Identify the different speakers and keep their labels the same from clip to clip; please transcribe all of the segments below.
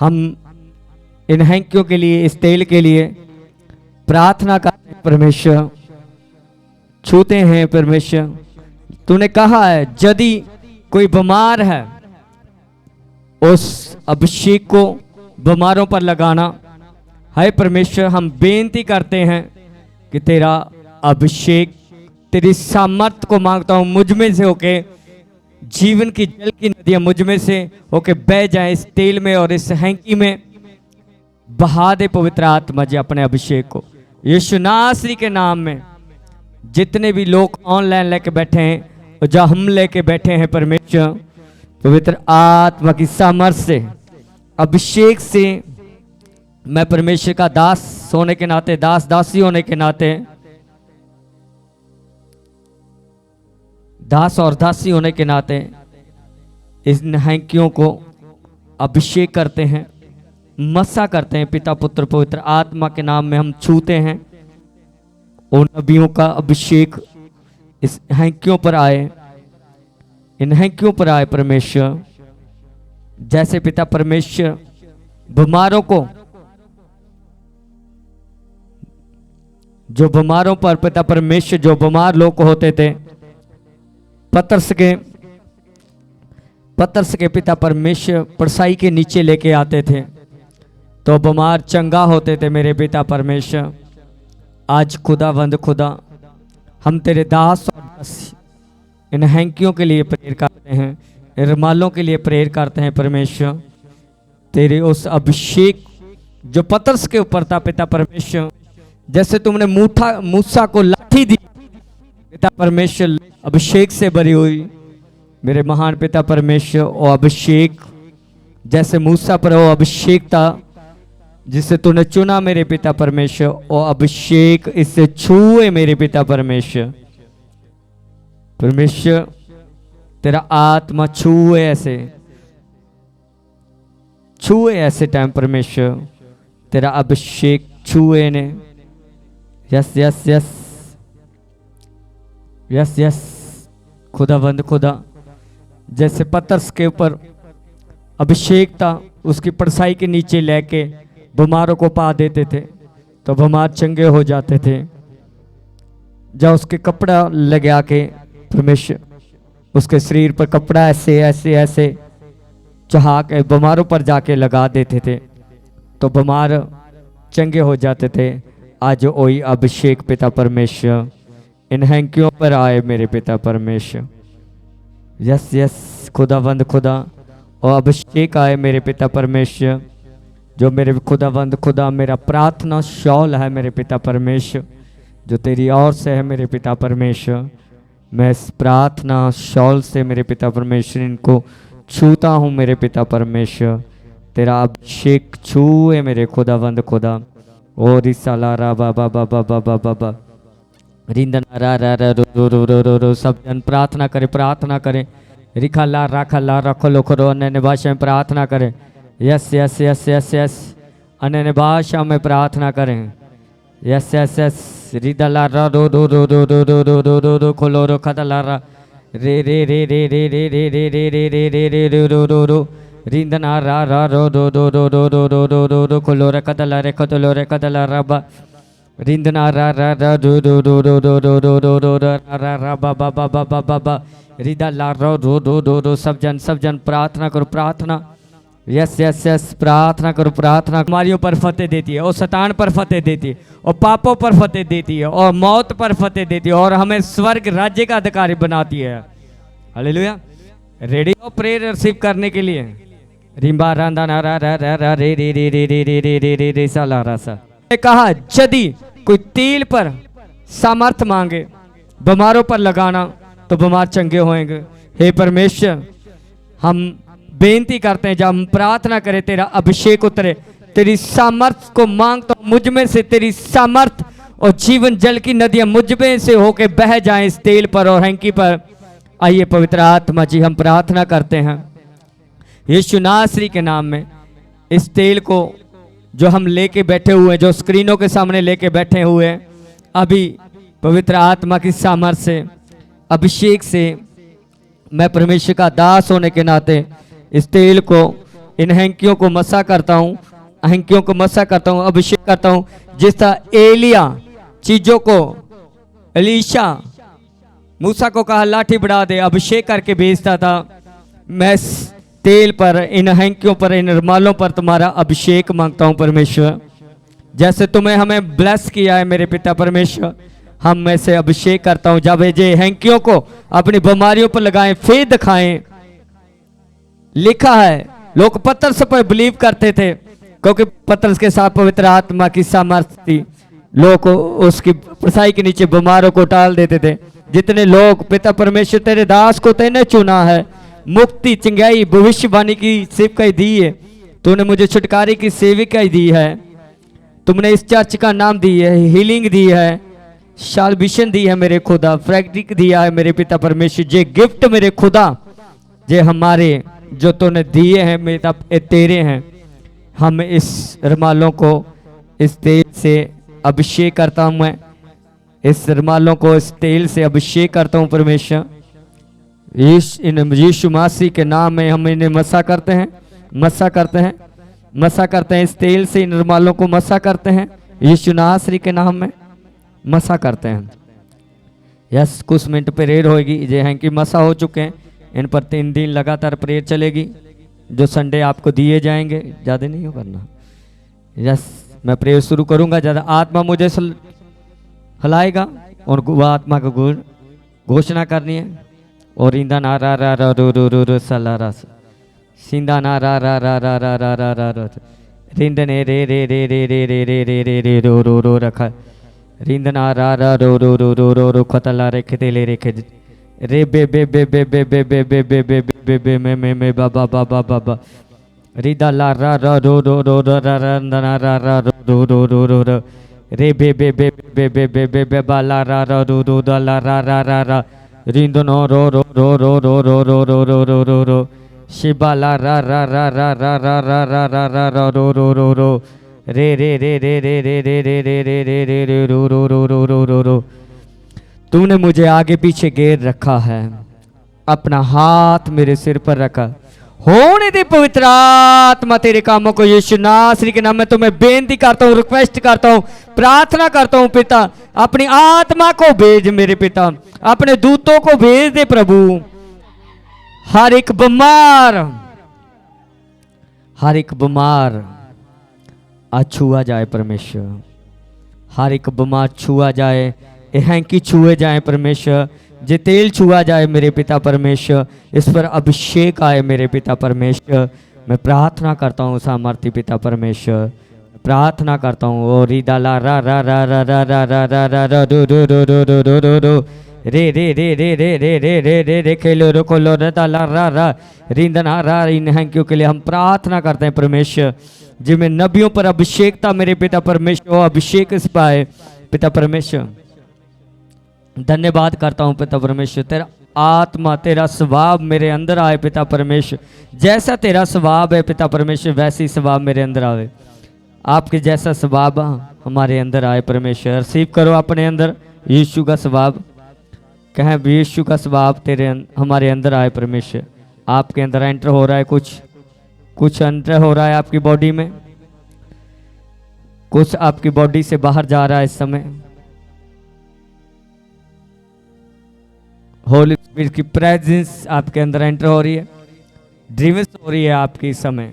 Speaker 1: हम इन हैंकियों के लिए, इस तेल के लिए प्रार्थना करते हैं। परमेश्वर छूते हैं। परमेश्वर तूने कहा है यदि कोई बीमार है उस अभिषेक को बीमारों पर लगाना। हाय परमेश्वर, हम बेनती करते हैं कि तेरा अभिषेक, तेरी सामर्थ को मांगता हूं, मुझ में से होके जीवन की जल की नदियां मुझ में से होके बह जाए इस तेल में और इस हैंकी में। बहा दे पवित्र आत्मा जी अपने अभिषेक को यीशु नासरी के नाम में। जितने भी लोग ऑनलाइन लेके बैठे हैं और जो हम लेके बैठे हैं, परमेश्वर पवित्र आत्मा की सामर्थ से, अभिषेक से, मैं परमेश्वर का दास होने के नाते, दास दासी होने के नाते, दास और दासी होने के नाते इन हैंकियों को अभिषेक करते हैं, मसा करते हैं। पिता पुत्र पवित्र आत्मा के नाम में हम छूते हैं। उन नबियों का अभिषेक इस हैंकियों पर आए, इन हैंकियों पर आए परमेश्वर। जैसे पिता परमेश्वर बीमारों को, जो बीमारों पर पिता परमेश्वर, जो बीमार लोग होते थे, पतरस के पिता परमेश्वर परसाई के नीचे लेके आते थे तो बीमार चंगा होते थे। मेरे पिता परमेश्वर आज खुदावंद खुदा, हम तेरे दास और दासी इन हैंकियों के लिए प्रेयर करते हैं, इन रुमालों के लिए प्रेयर करते हैं परमेश्वर। तेरे उस अभिषेक जो पतरस के ऊपर था पिता परमेश्वर, जैसे तुमने मूसा को लाठी दी पिता परमेश्वर, अभिषेक से भरी हुई मेरे महान पिता परमेश्वर, वो अभिषेक जैसे मूसा पर वो अभिषेक था जिसे तूने चुना मेरे पिता परमेश्वर, वो अभिषेक इससे छुए मेरे पिता परमेश्वर। परमेश्वर तेरा आत्मा छुए ऐसे टाइम परमेश्वर, तेरा अभिषेक छुए ने। Yes yes yes yes yes खुदावंद खुदा, जैसे पतरस के ऊपर अभिषेक था, उसकी परछाई के नीचे लेके बीमारों को पा देते थे तो बीमार चंगे हो जाते थे। जब उसके कपड़ा लगा के परमेश्वर उसके शरीर पर कपड़ा ऐसे ऐसे ऐसे चढ़ा के बीमारों पर जाके लगा देते थे तो बीमार चंगे हो जाते थे। आज वही अभिषेक पिता परमेश्वर इन हैंकियों पर आए मेरे पिता परमेश्वर। यस यस खुदावंद खुदा, और अभिषेक आए मेरे पिता परमेश्वर, जो मेरे खुदावंद खुदा मेरा प्रार्थना शॉल है मेरे पिता परमेश्वर, जो तेरी ओर से है मेरे पिता परमेश्वर। मैं इस प्रार्थना शॉल से मेरे पिता परमेश्वर इनको छूता हूँ मेरे पिता परमेश्वर। तेरा अभिषेक छूए मेरे खुदावंद खुदा। ओ रिसाला रा बाबा बाबा बाबा बाबा रिंदन रा रा रा रो रो रो रो रो रो। सब जन प्रार्थना करें, प्रार्थना करें। रिखा ला राखा ला रखो लोखरो अन्य भाषा में प्रार्थना करें। Yes yes yes yes yes अन्य भाषा में प्रार्थना करें। यस यस यस रिदला रा रो रो रो रो रो रो रो रो रो रो खोलो रो खदला रा रे रे रे रे रे रे रे रे रे रे रे रे रे रो रो रो रो रिंदना रा रा रो रो रो रो रो रो रो रो रो रो खोलो रे कदला रे कदलो रे कदला रा बा रिंदना रा रा रा रो रो रो रो रो रो रो रो रो रा रा रा बा बा बा बा बा बा रिदा ला रो रो रो रो रो। सब जन प्रार्थना करो, प्रार्थना। यस यस यस प्रार्थना करो, प्रार्थना। बीमारियों पर फतेह देती है और शैतान पर फतेह देती है और पापों पर फतेह देती है और मौत पर फतेह देती है और हमें स्वर्ग राज्य का अधिकारी बनाती है। हालेलुया। रेडी हो प्रेयर रिसीव करने के लिए? रिंबा रांदा ना रा रा रा रा रे रे रे रे रे रे रे रे रे रे सा ला रा सा। कहा यदि कोई तेल पर सामर्थ मांगे बीमारों पर लगाना तो बीमार चंगे होंगे। हे परमेश्वर, हम बेनती करते हैं, जब हम प्रार्थना करें तेरा अभिषेक उतरे, तेरी सामर्थ को मांगता हूं, मुझ में से तेरी सामर्थ और जीवन जल की नदियां मुझ में से होके बह जाएं इस तेल पर और हैंकी पर। आइए पवित्र आत्मा जी, हम प्रार्थना करते हैं यीशु नासरी के नाम में। इस तेल को जो हम लेके बैठे हुए हैं, जो स्क्रीनों के सामने लेके बैठे हुए हैं, अभी पवित्र आत्मा की सामर्थ से, अभिषेक से, मैं परमेश्वर का दास होने के नाते इस तेल को इन हैंकियों को मसा करता हूँ, हैंकियों को मसा करता हूँ, अभिषेक करता हूँ। जिस तरह एलिया चीजों को, एलीशा मूसा को कहा लाठी बढ़ा दे, अभिषेक करके भेजता था, मैं तेल पर, इन हैंकियों पर, इन रुमालों पर तुम्हारा अभिषेक मांगता हूं परमेश्वर। जैसे तुम्हें हमें ब्लेस किया है मेरे पिता परमेश्वर, हम में से अभिषेक करता हूं। जब ये हैंकियों को अपनी बीमारियों पर लगाएं, फेद दिखाएं। लिखा है लोग पतरस पर बिलीव करते थे क्योंकि पतरस के साथ पवित्र आत्मा की सामर्थ्य थी। लोग उसकी परछाई के नीचे बीमारों को टाल देते थे। जितने लोग पिता परमेश्वर तेरे दास को तेने चुना है, मुक्ति, चंगाई, भविष्यवाणी की सेवकाई दी है, तूने मुझे छुटकारे की सेविकाई दी है, तुमने इस चर्च का नाम दी है, हीलिंग दी है, साल्वेशन दी है मेरे खुदा, प्रैक्टिक दिया है मेरे पिता परमेश्वर। जे गिफ्ट मेरे खुदा, जे हमारे जो तूने दिए हैं मेरा तेरे हैं। हम इस रुमालों को इस तेल से अभिषेक करता हूं, मैं इस रुमालों को इस तेल से अभिषेक करता हूं परमेश्वर। यीशु मसीह के नाम में हम इन्हें मसा करते हैं, मसा करते हैं, मसा करते हैं। इस तेल से इन रुमालों को मसा करते हैं, यीशु नासरी के नाम में मसा करते हैं। यस, कुछ मिनट प्रेयर होगी। ये हैं कि मसा हो चुके हैं, इन पर 3 दिन लगातार प्रेयर चलेगी, जो संडे आपको दिए जाएंगे। ज़्यादा नहीं हो करना। यस, मैं प्रेयर शुरू करूंगा, ज़्यादा आत्मा मुझे हिलाएगा और वह आत्मा को घोषणा करनी है। और इंदा ना रा रा रा रो रो रो रो सला रा सिंदा ना रा रा रा रा रा रा रा रा रो रिंदने रे रे रे रे रे रे रे रे रे रे रो रो रो रखा रिंदना रा रा रो रो रो रो रो रो खतला रेखे तेले रेखे रे बे बे बे बे बे बे बे बे बे बे बे बे मे बाबा बाबा बाबा रिदा ला रा रा रो रो रो रो रा रा ना रा रा रो रो रो रो रो रे बे बे बे बे बे बे बे बे बा ला रा रा रो रो दा ला रा रा रा रा रिंदनो रो रो रो रो रो रो रो रो रो रो रो रो शिबा ला रा रा रा रा रा रा रा रा रा रा रा रो रो रो रो रे रे रे रे रे रे रे रे रे रे रे रे रे रो रो रो रो रो रो रो। तूने मुझे आगे पीछे घेर रखा है, अपना हाथ मेरे सिर पर रखा। होने दे पवित्र आत्मा तेरे कामों को यीशु नासरी के नाम में तुम्हें बेनती करता हूँ, रिक्वेस्ट करता हूँ, प्रार्थना करता हूँ। पिता अपनी आत्मा को भेज मेरे पिता, अपने दूतों को भेज दे प्रभु। हर एक बीमार छुआ जाए परमेश्वर, हर एक बीमार छुआ जाए, हैंकी छुए जाए परमेश्वर, जे तेल छुआ जाए मेरे पिता परमेश्वर, इस पर अभिषेक आए मेरे पिता परमेश्वर। मैं प्रार्थना करता हूँ सामर्थ्य पिता परमेश्वर, प्रार्थना करता हूँ। ओ रिदा ला रा रा रा रा रा रा रा रा रा रा रो रो रो रो रो रो रो रो रे रे रे रे रे रे रे रे रे रे खेलो रोको लो रदा ला रा रा रिंदना रा इन हैंकियों के लिए हम प्रार्थना करते हैं परमेश्वर। जिनमें नबियों पर अभिषेक था मेरे पिता परमेश्वर, अभिषेक इस पाए पिता परमेश्वर। धन्यवाद करता हूँ पिता परमेश्वर, तेरा आत्मा, तेरा स्वभाव मेरे अंदर आए पिता परमेश्वर। जैसा तेरा स्वभाव है पिता परमेश्वर, वैसी स्वभाव मेरे अंदर आवे। आपके जैसा स्वभाव हमारे अंदर आए परमेश्वर। रिसीव करो अपने अंदर यीशु का स्वभाव, कहें यीशु का स्वभाव तेरे हमारे अंदर आए परमेश्वर। आपके अंदर एंटर हो रहा है, कुछ एंटर हो रहा है आपकी बॉडी में, कुछ आपकी बॉडी से बाहर जा रहा है इस समय। होली स्पिरिट की प्रेजेंस आपके अंदर एंटर हो रही है, ड्रीम्स हो रही है आपकी इस समय।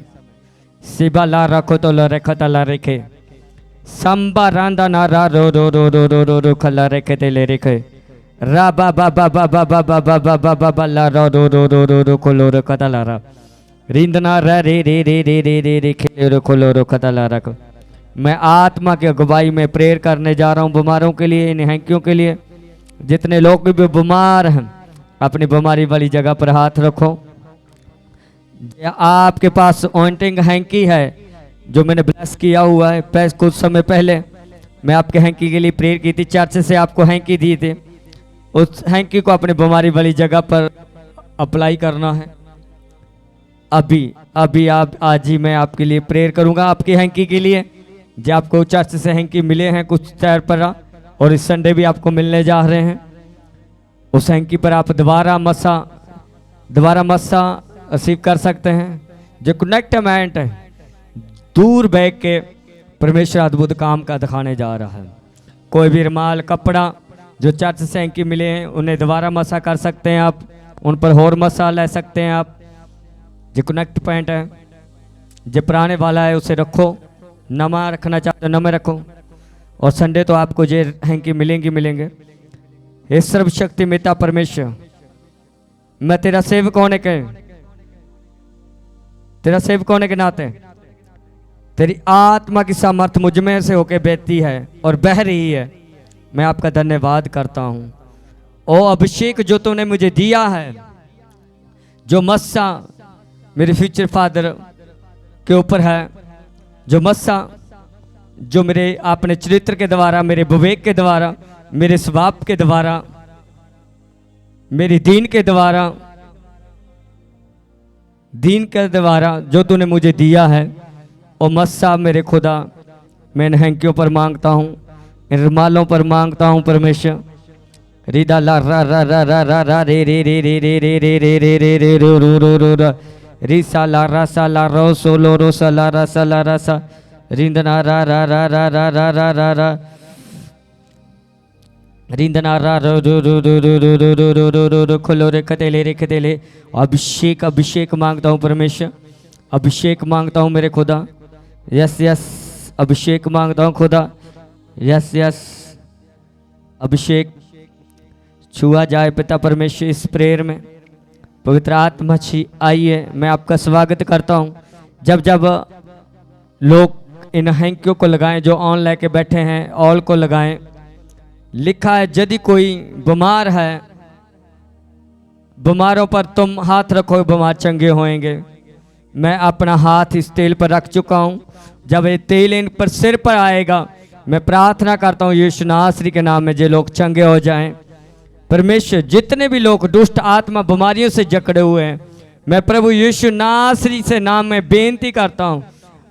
Speaker 1: सिबा ला रखो तो ला रेखा ला रेखे संबा रांदा ना रा रो रो रो रो रो रो रो खला रेखे ते ले रेखे रा बा बा बा बा बा बा बा बा बा बा बा बा ला रो रो रो रो रो रो खोलो रो कता ला रा रिंदना रा रे रे रे रे रे रे रे खेलो रो खोलो रो कता ला रखो। मैं आत्मा की अगुवाई में प्रेयर करने जा रहा हूँ बीमारों के लिए, इन हैंकियों के लिए। जितने लोग भी बीमार हैं अपनी बीमारी वाली जगह पर हाथ रखो। आपके पास ऑइंटिंग हैंकी है जो मैंने ब्लेस किया हुआ है, कुछ समय पहले मैं आपके हैंकी के लिए प्रेयर की थी, चर्च से आपको हैंकी दी थी। उस हैंकी को अपनी बीमारी वाली जगह पर अप्लाई करना है। अभी आप आज ही मैं आपके लिए प्रेयर करूंगा आपकी हैंकी के लिए, जो आपको चर्च से हैंकी मिले हैं कुछ टायर पर, और इस संडे भी आपको मिलने जा रहे हैं। उस हैंकी पर आप दोबारा मस्सा रिसीव कर सकते हैं। जो कनेक्टमेंट है दूर बैठ के परमेश्वर अद्भुत काम का दिखाने जा रहा है। कोई भी रुमाल कपड़ा जो चर्च से हैंकी मिले हैं उन्हें दोबारा मसा कर सकते हैं आप, उन पर और मसा ले सकते हैं आप। जो कनेक्ट पॉइंट है जो पुराने वाला है उसे रखो, नमा रखना चाहते हो नमा रखो। और संडे तो आपको ये हैंकी मिलेंगे। हे सर्वशक्ति पिता परमेश्वर, मैं तेरा सेवक होने के नाते तेरी आत्मा की सामर्थ्य मुझ में से होके बहती है और बह रही है। मैं आपका धन्यवाद करता हूं। ओ अभिषेक जो तूने मुझे दिया है, जो मस्सा मेरे फ्यूचर फादर के ऊपर है, जो मस्सा जो मेरे अपने चरित्र के द्वारा, मेरे विवेक के द्वारा, मेरे स्वभाव के द्वारा, मेरे दीन के द्वारा जो तूने मुझे दिया है, और मस्सा मेरे खुदा मैं इन हैंकियों पर मांगता हूँ, इन रुमालों पर मांगता हूँ परमेश्वर। रिदा ला रा रा रा रा रा रा रे रे रे रे रे रे रे रे रे रे रे रो रो रो रो रा री सा ला रा सा ला रो सो लो रो सा ला रा सा ला रा सा रिंदना रा रा रा रा रा रा रा रा रा रिंदना रा रो रो रो रो रो रो रो रो रो रो रो रो खोलो रे खतेले। अभिषेक मांगता हूँ परमेश्वर, अभिषेक मांगता हूँ मेरे खुदा। यस यस अभिषेक मांगता हूँ खुदा। यस यस अभिषेक छुआ जाए पिता परमेश्वर इस प्रेयर में। पवित्र आत्मा छी आइए, मैं आपका स्वागत करता हूँ। जब जब लोग इन हैंकियों को लगाएं, जो ऑन लेके बैठे हैं ऑल को लगाएं। लिखा है यदि कोई बीमार है, बीमारों पर तुम हाथ रखो बीमार चंगे होएंगे। मैं अपना हाथ इस तेल पर रख चुका हूँ। जब ये तेल इन पर सिर पर आएगा, मैं प्रार्थना करता हूँ यीशु नासरी के नाम में जो लोग चंगे हो जाएं। परमेश्वर जितने भी लोग दुष्ट आत्मा बीमारियों से जकड़े हुए हैं, मैं प्रभु यीशु नासरी से नाम में बेनती करता हूँ,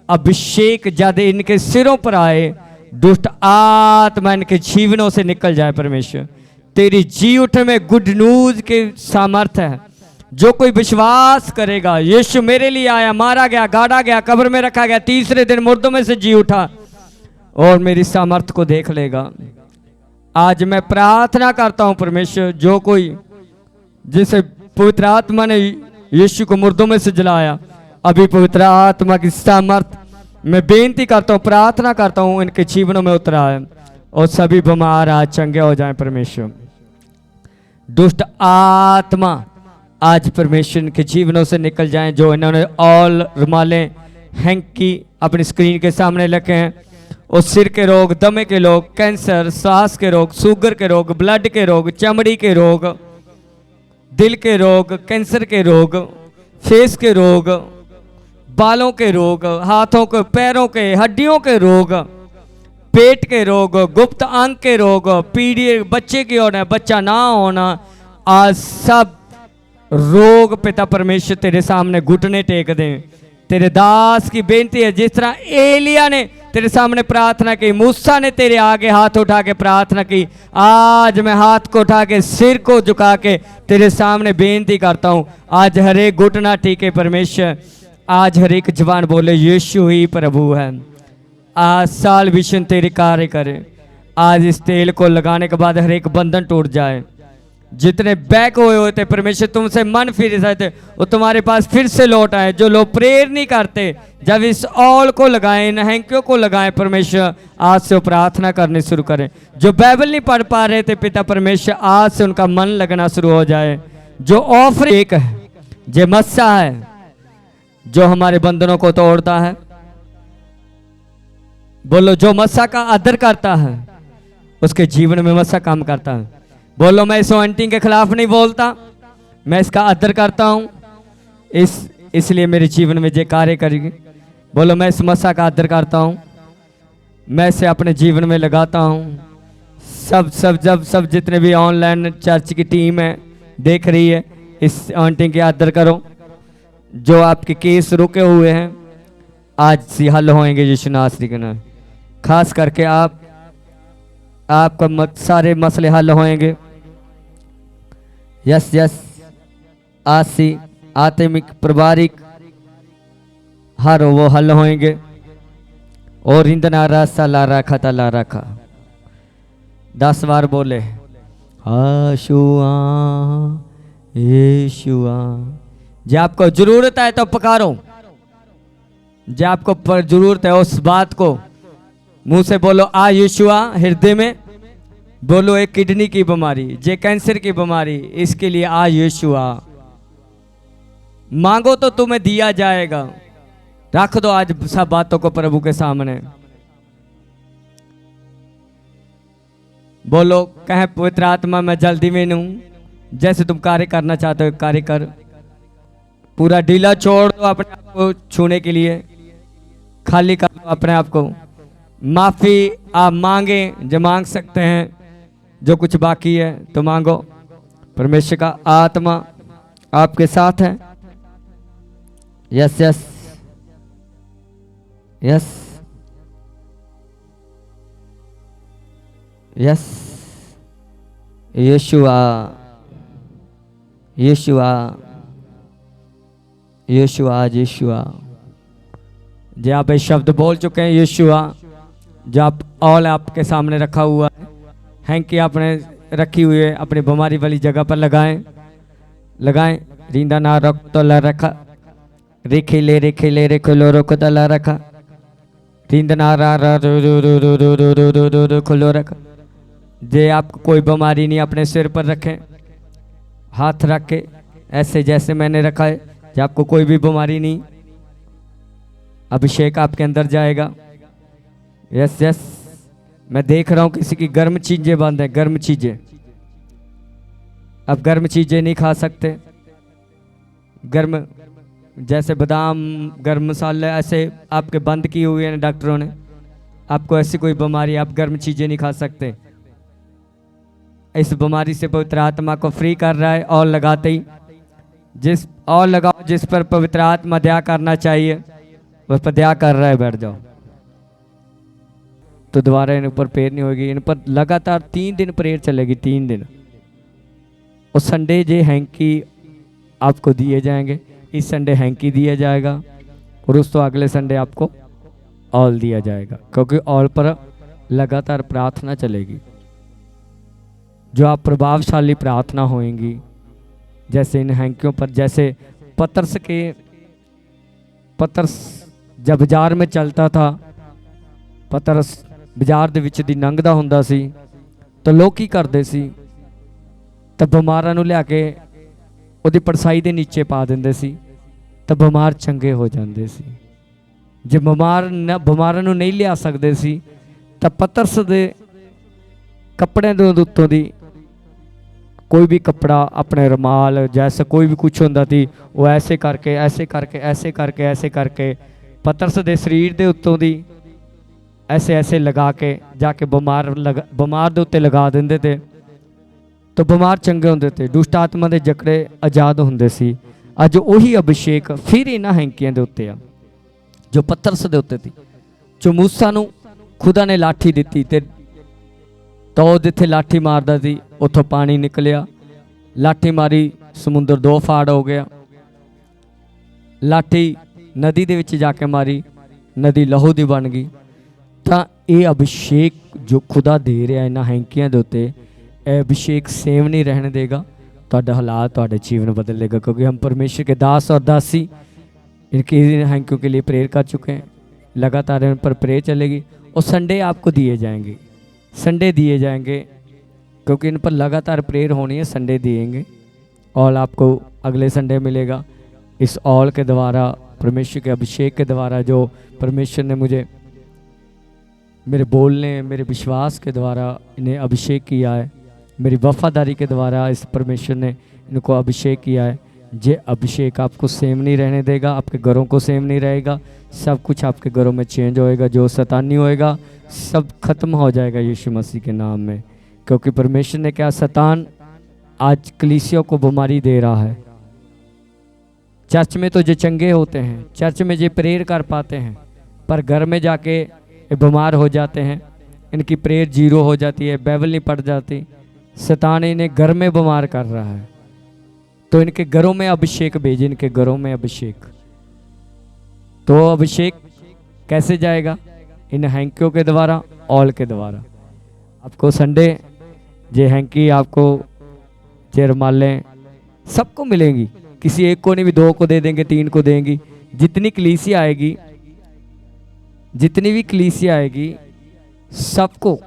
Speaker 1: अभिषेक जब इनके सिरों पर आए, दुष्ट आत्मा इनके जीवनों से निकल जाए। परमेश्वर तेरी जी उठ में गुड न्यूज के सामर्थ्य है। जो कोई विश्वास करेगा यीशु मेरे लिए आया, मारा गया, गाड़ा गया, कब्र में रखा गया, तीसरे दिन मुर्दों में से जी उठा और मेरी सामर्थ्य को देख लेगा। आज मैं प्रार्थना करता हूं परमेश्वर, जो कोई जिसे पवित्र आत्मा ने यीशु को मुर्दों में से जलाया, अभी पवित्र आत्मा की सामर्थ्य मैं बेनती करता हूं, प्रार्थना करता हूं इनके जीवनों में उतरा है और सभी बीमार आज चंगे हो जाएं। परमेश्वर दुष्ट आत्मा आज परमेश्वर इनके जीवनों से निकल जाएं। जो इन्होंने ऑल रुमालें हैंकी अपनी स्क्रीन के सामने रखे हैं, और सिर के रोग, दमे के रोग, कैंसर, सांस के रोग, शुगर के रोग, ब्लड के रोग, चमड़ी के रोग, दिल के रोग, कैंसर के रोग, फेस के रोग, बालों के रोग, हाथों के, पैरों के, हड्डियों के रोग, पेट के रोग, गुप्त अंग के रोग, पीढ़ी बच्चे की होना, बच्चा ना होना, आज सब रोग पिता परमेश्वर तेरे सामने घुटने टेक दें। तेरे दास की बेनती है, जिस तरह एलिया ने तेरे सामने प्रार्थना की, मूसा ने तेरे आगे हाथ उठा के प्रार्थना की, आज मैं हाथ को उठा के सिर को झुका के तेरे सामने बेनती करता हूँ। आज हर एक घुटना टीके परमेश्वर, आज हर एक जवान बोले यीशु ही प्रभु है। आज साल विशन तेरे कार्य करे। आज इस तेल को लगाने के बाद हर एक बंधन टूट जाए। जितने बैक हुए हुए थे परमेश्वर तुमसे मन फिर रहे थे, वो तुम्हारे पास फिर से लौट आए। जो लोग प्रेयर नहीं करते, जब इस ऑल को लगाएं, इन हैंकियों को लगाएं, परमेश्वर आज से प्रार्थना करनी शुरू करें। जो बाइबल नहीं पढ़ पा रहे थे पिता परमेश्वर, आज से उनका मन लगना शुरू हो जाए। जो ऑफर एक है, जो मस्सा है, जो हमारे बंधनों को तोड़ता है, बोलो जो मस्सा का आदर करता है उसके जीवन में मस्सा काम करता है। बोलो मैं इस आंटिंग के खिलाफ नहीं बोलता, मैं इसका आदर करता हूँ, इसलिए मेरे जीवन में ये कार्य करेगी। बोलो मैं इस मस्सा का आदर करता हूँ, मैं इसे अपने जीवन में लगाता हूँ। सब जितने भी ऑनलाइन चर्च की टीम है देख रही है, इस आंटिंग के आदर करो। जो आपके केस रुके हुए हैं आज से हल होंगे यीशु नासरी के नाम। खास करके आपका सारे मसले हल होंगे। यस यस आसी आत्मिक, पारिवारिक, हर वो हल होंगे। और इंदना रास्ता ला रखा था ला रखा 10 बार बोले आशुआ यीशुआ। जो आपको जरूरत है तो पुकारो, जो आपको पर जरूरत है उस बात को मुंह से बोलो आ यीशुआ। हृदय में बोलो एक किडनी की बीमारी, जे कैंसर की बीमारी, इसके लिए आ यीशुआ। मांगो तो तुम्हें दिया जाएगा। रख दो आज सब बातों को प्रभु के सामने। बोलो कहे पवित्र आत्मा मैं जल्दी में हूं, जैसे तुम कार्य करना चाहते हो कार्य कर। पूरा ढीला छोड़ दो अपने आप को छूने के लिए, खाली कर दो अपने आप को। माफी आप मांगे जो मांग सकते हैं, जो कुछ बाकी है तो मांगो। परमेश्वर का आत्मा आपके साथ है। Yes yes yes yes Yeshua Yeshua Yeshua Yeshua. जो आप ये शब्द बोल चुके हैं यीशुआ, जो आप ऑल आपके सामने रखा हुआ है, हैंकी आपने रखी हुई है अपनी बीमारी वाली जगह पर लगाएं लगाएं। रिंदा ना रख तो ला रखा रेखे ले रेखो लो रोको तो ला रखा। रिंदा ना रा रा रो रो रो रो रो रो रो रो रो रो खोलो रखा। जे आपको कोई बीमारी नहीं अपने सिर पर रखें, हाथ रख के ऐसे जैसे मैंने रखा है। जब आपको कोई भी बीमारी नहीं, अभिषेक आपके अंदर जाएगा। Yes yes. मैं देख रहा हूं किसी की गर्म चीजें बंद है, गर्म चीजें। अब गर्म चीजें नहीं खा सकते। गर्म जैसे बादाम, गर्म मसाले ऐसे आपके बंद किए हुए हैं डॉक्टरों ने। आपको ऐसी कोई बीमारी, आप गर्म चीजें नहीं खा सकते। इस बीमारी से पवित्र आत्मा को फ्री कर रहा है। और लगाते ही जिस और लगाओ जिस पर पवित्र आत्मा दया करना चाहिए उस पर दया कर रहा है, बैठ जाओ। तो दोबारा इन ऊपर प्रेयर नहीं होगी। इन पर लगातार 3 दिन प्रेयर चलेगी, 3 दिन। और संडे जे हैंकी आपको दिए जाएंगे। इस संडे हैंकी दिया जाएगा और उस तो अगले संडे आपको ऑल दिया जाएगा, क्योंकि ऑल पर लगातार प्रार्थना चलेगी। जो आप प्रभावशाली प्रार्थना होएंगी, जैसे इन हैंकियों पर, जैसे पतरस जब बाजार में चलता था, पतरस बाजार ਦੇ ਵਿੱਚ ਦੀ ਲੰਘਦਾ ਹੁੰਦਾ ਸੀ ਤਾਂ ਲੋਕ ਕੀ ਕਰਦੇ ਸੀ, ਤਾਂ ਬਿਮਾਰਾਂ ਨੂੰ ਲਿਆ ਕੇ ਉਹਦੀ ਪਰਸਾਈ ਦੇ ਨੀਚੇ ਪਾ ਦਿੰਦੇ ਸੀ ਤਾਂ ਬਿਮਾਰ ਚੰਗੇ ਹੋ ਜਾਂਦੇ ਸੀ। ਜੇ ਬਿਮਾਰਾਂ ਨੂੰ ਨਹੀਂ ਲਿਆ ਸਕਦੇ ਸੀ ਤਾਂ ਪਤਰਸ ਦੇ ਕੱਪੜਿਆਂ ਦੇ ਉੱਤੋਂ ਦੀ कोई भी कपड़ा, अपने रुमाल, जैसा कोई भी कुछ होता थी, वो ऐसे करके ऐसे करके ऐसे करके ऐसे करके पतरस दे शरीर दे उत्तों दी ऐसे ऐसे लगा के जाके बीमार दे उत्ते लगा देंदे थे तो बीमार चंगे होंदे थे। दुष्ट आत्मा दे जकड़े आजाद होंदे सी। अज उही अभिषेक फिर इन्हां हैंकियां दे उत्ते आ जो पतरस दे उत्ते थी। जो मूसा नूं खुदा ने लाठी दित्ती ते तो जिथे लाठी मारदा सी उथों पानी निकलिया। लाठी मारी समुंदर 2 फाड़ हो गया। लाठी नदी दे विच जाके मारी, नदी लहू दी बन गई। तो ये अभिषेक जो खुदा दे रहा इन्हां हैंकियां दे उत्ते, यह अभिषेक सेम नहीं रहने देगा। तुहाडा हालात, तुहाडे जीवन बदल देगा, क्योंकि हम परमेश्वर के दास और दासी इनके हैंकियों के लिए प्रेयर कर चुके हैं। लगातार इन पर प्रेयर चलेगी और संडे आपको दिए जाएंगे, संडे दिए जाएंगे, क्योंकि इन पर लगातार प्रेयर होनी है। संडे दिएंगे। ऑल आपको अगले संडे मिलेगा। इस ऑल के द्वारा, परमेश्वर के अभिषेक के द्वारा, जो परमेश्वर ने मुझे मेरे बोलने, मेरे विश्वास के द्वारा इन्हें अभिषेक किया है, मेरी वफादारी के द्वारा इस परमेश्वर ने इनको अभिषेक किया है। ये अभिषेक आपको सेम नहीं रहने देगा, आपके घरों को सेम नहीं रहेगा। सब कुछ आपके घरों में चेंज होएगा। जो शैतानी होएगा सब खत्म हो जाएगा यीशु मसीह के नाम में, क्योंकि परमेश्वर ने क्या, शैतान आज कलीसियों को बीमारी दे रहा है। चर्च में तो जो चंगे होते हैं, चर्च में जो प्रेयर कर पाते हैं, पर घर में जाके बीमार हो जाते हैं। इनकी प्रेयर 0 हो जाती है, बाइबल नहीं पढ़ जाती। शैतान इन्हें घर में बीमार कर रहा है, तो इनके घरों में अभिषेक भेजे, इनके घरों में अभिषेक। तो अभिषेक कैसे जाएगा? इन हैंकियों के द्वारा, ऑल के द्वारा। आपको संडे जे हैंकी, आपको जे रुमालें सबको मिलेंगी, किसी एक को नहीं भी, 2 को दे देंगे, 3 को देंगी। जितनी कलीसिया आएगी, जितनी भी कलीसिया आएगी, सबको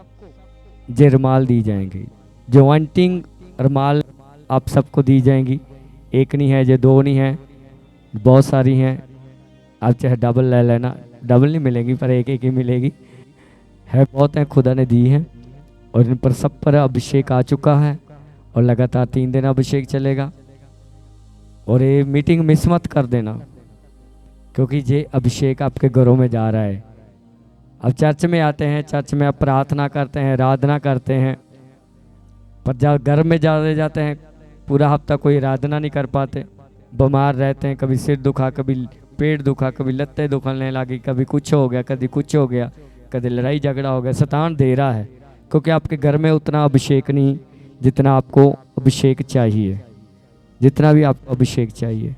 Speaker 1: जे रुमाल दी जाएंगी। जो वांटिंग रुमाल आप सबको दी जाएंगी। एक नहीं है, जो 2 नहीं है, बहुत सारी हैं। आप चाहे डबल ले लेना, डबल नहीं मिलेंगी पर एक एक ही मिलेगी। है बहुत हैं, खुदा ने दी हैं। और इन पर सब पर अभिषेक आ चुका है और लगातार 3 दिन अभिषेक चलेगा। और ये मीटिंग मिस मत कर देना, क्योंकि ये अभिषेक आपके घरों में जा रहा है। अब चर्च में आते हैं, चर्च में आप प्रार्थना करते हैं, आराधना करते हैं, पर जब घर में जाते हैं, पूरा हफ्ता कोई आराधना नहीं कर पाते, बीमार रहते हैं। कभी सिर दुखा, कभी पेट दुखा, कभी लत्ते दुखने लगी, कभी कुछ हो गया, कभी कुछ हो गया, कभी लड़ाई झगड़ा हो गया। शैतान दे रहा है, क्योंकि आपके घर में उतना अभिषेक नहीं जितना आपको अभिषेक चाहिए, जितना भी आपको अभिषेक चाहिए।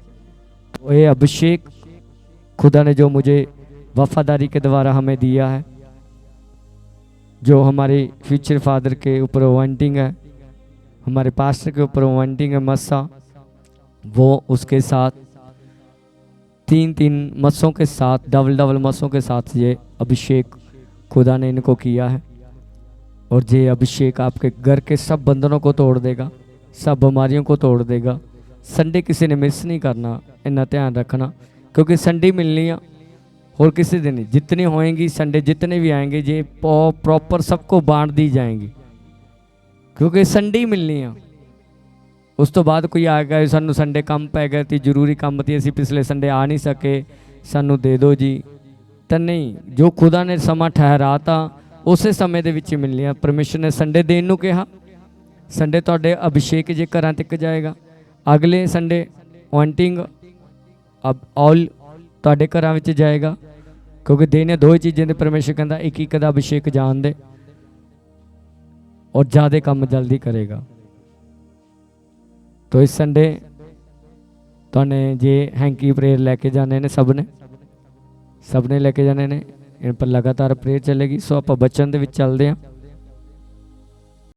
Speaker 1: तो ये अभिषेक खुदा ने जो मुझे वफादारी के द्वारा हमें दिया है, जो हमारे फ्यूचर फादर के ऊपर वांटिंग है, हमारे पास्टर के ऊपर वांटिंग है मस्सा, वो उसके साथ 3 मस्सों के साथ, डबल मस्सों के साथ ये अभिषेक खुदा ने इनको किया है। और ये अभिषेक आपके घर के सब बंधनों को तोड़ देगा, सब बीमारियों को तोड़ देगा। संडे किसी ने मिस नहीं करना, इतना ध्यान रखना, क्योंकि संडे मिलनी है और किसी दिन नहीं। जितनी होएंगी संडे, जितने भी आएंगे, ये प्रॉपर सबको बांट दी जाएंगी, क्योंकि संडे ही मिलनी है। उस तो बाद कोई आ गया, सानू संडे कम पै गए थी, जरूरी काम थी, असी पिछले संडे आ नहीं सके, सानू दे दो जी। तो नहीं, जो खुदा ने समा ठहरा था उस समय दे विच मिलनी है। परमेश्वर ने संडे देन नूं कहा, संडे तुहाडे अभिषेक जे घरां तक जाएगा। अगले संडे वांटिंग अब ऑल तुहाडे घरां विच जाएगा, क्योंकि देने 2 चीज़ें दे परमेश्वर कहता एक दा अभिषेक जान दे और ज़्यादा काम जल्दी करेगा। तो इस संडे तुहाने जे हैंकी प्रेयर लैके जाने ने, सब ने लैके जाने ने, इन पर लगातार प्रेयर चलेगी। सो आप बचन दे विच चलदे हां।